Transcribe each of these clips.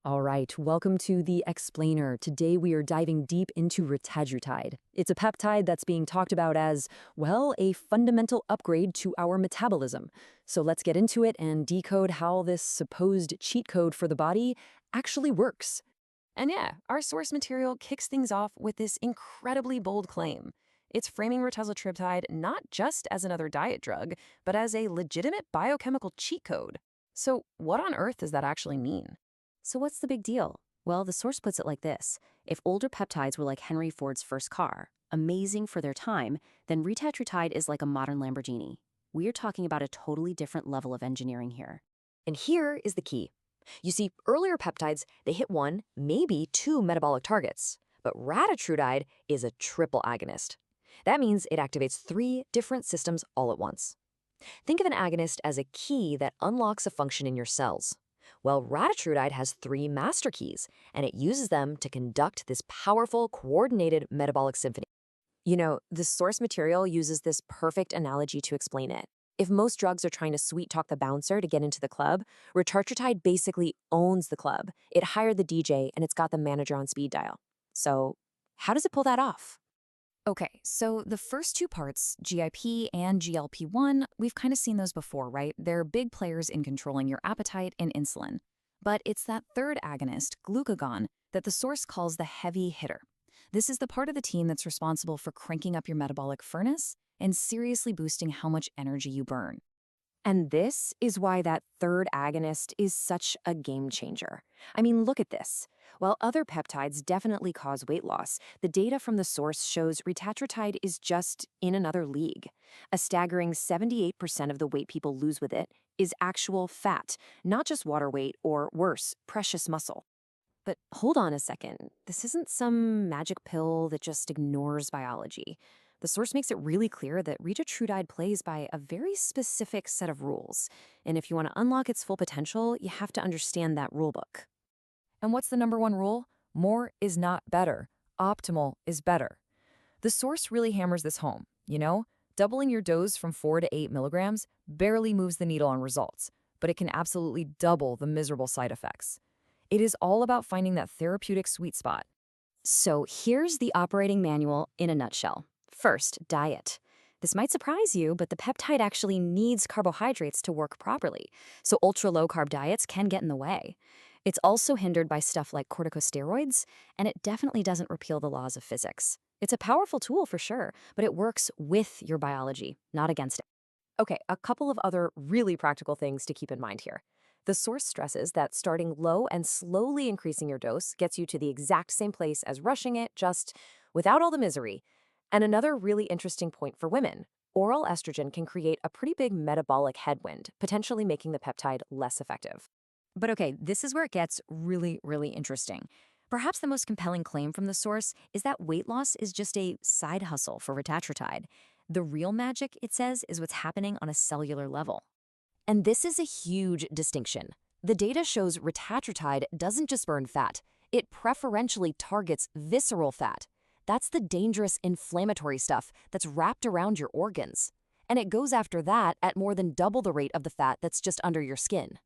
All right, welcome to the Explainer. Today we are diving deep into Retatrutide. It's a peptide that's being talked about as, well, a fundamental upgrade to our metabolism. So let's get into it and decode how this supposed cheat code for the body actually works. And yeah, our source material kicks things off with this incredibly bold claim. It's framing retatrutide not just as another diet drug, but as a legitimate biochemical cheat code. So what on earth does that actually mean? So what's the big deal? Well, the source puts it like this. If older peptides were like Henry Ford's first car, amazing for their time, then retatrutide is like a modern Lamborghini. We're talking about a totally different level of engineering here. And here is the key. You see, earlier peptides, they hit one, maybe two metabolic targets. But retatrutide is a triple agonist. That means it activates three different systems all at once. Think of an agonist as a key that unlocks a function in your cells. Well, retatrutide has three master keys, and it uses them to conduct this powerful, coordinated metabolic symphony. You know, the source material uses this perfect analogy to explain it. If most drugs are trying to sweet-talk the bouncer to get into the club, retatrutide basically owns the club. It hired the DJ, and it's got the manager on speed dial. So, how does it pull that off? Okay, so the first two parts, GIP and GLP-1, we've kind of seen those before, right? They're big players in controlling your appetite and insulin. But it's that third agonist, glucagon, that the source calls the heavy hitter. This is the part of the team that's responsible for cranking up your metabolic furnace and seriously boosting how much energy you burn. And this is why that third agonist is such a game changer. I mean, look at this. While other peptides definitely cause weight loss, the data from the source shows retatrutide is just in another league. A staggering 78% of the weight people lose with it is actual fat, not just water weight or, worse, precious muscle. But hold on a second. This isn't some magic pill that just ignores biology. The source makes it really clear that retatrutide plays by a very specific set of rules. And if you want to unlock its full potential, you have to understand that rulebook. And what's the number one rule? More is not better. Optimal is better. The source really hammers this home, you know? Doubling your dose from 4 to 8 milligrams barely moves the needle on results, but it can absolutely double the miserable side effects. It is all about finding that therapeutic sweet spot. So here's the operating manual in a nutshell. First, diet. This might surprise you, but the peptide actually needs carbohydrates to work properly, so ultra-low-carb diets can get in the way. It's also hindered by stuff like corticosteroids, and it definitely doesn't repeal the laws of physics. It's a powerful tool for sure, but it works with your biology, not against it. Okay, a couple of other really practical things to keep in mind here. The source stresses that starting low and slowly increasing your dose gets you to the exact same place as rushing it, just without all the misery. And another really interesting point for women, oral estrogen can create a pretty big metabolic headwind, potentially making the peptide less effective. But okay, this is where it gets really, really interesting. Perhaps the most compelling claim from the source is that weight loss is just a side hustle for retatrutide. The real magic, it says, is what's happening on a cellular level. And this is a huge distinction. The data shows retatrutide doesn't just burn fat, it preferentially targets visceral fat. That's the dangerous inflammatory stuff that's wrapped around your organs. And it goes after that at more than double the rate of the fat that's just under your skin.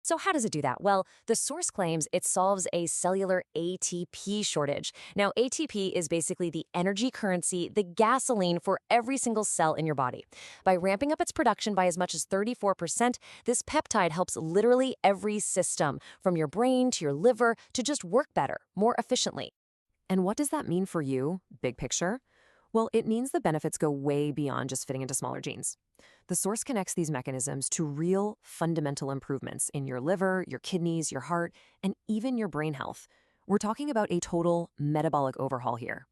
So how does it do that? Well, the source claims it solves a cellular ATP shortage. Now, ATP is basically the energy currency, the gasoline for every single cell in your body. By ramping up its production by as much as 34%, this peptide helps literally every system, from your brain to your liver, to just work better, more efficiently. And what does that mean for you, big picture? Well, it means the benefits go way beyond just fitting into smaller jeans. The source connects these mechanisms to real fundamental improvements in your liver, your kidneys, your heart, and even your brain health. We're talking about a total metabolic overhaul here.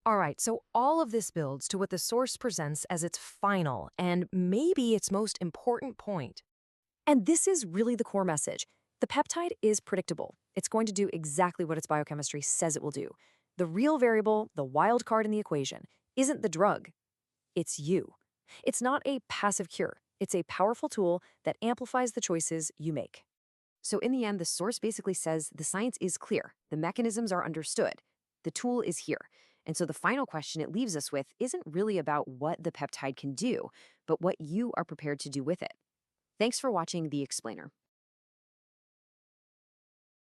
All right, so all of this builds to what the source presents as its final and maybe its most important point. And this is really the core message. The peptide is predictable. It's going to do exactly what its biochemistry says it will do. The real variable, the wild card in the equation, isn't the drug. It's you. It's not a passive cure. It's a powerful tool that amplifies the choices you make. So in the end, the source basically says the science is clear. The mechanisms are understood. The tool is here. And so the final question it leaves us with isn't really about what the peptide can do, but what you are prepared to do with it. Thanks for watching The Explainer.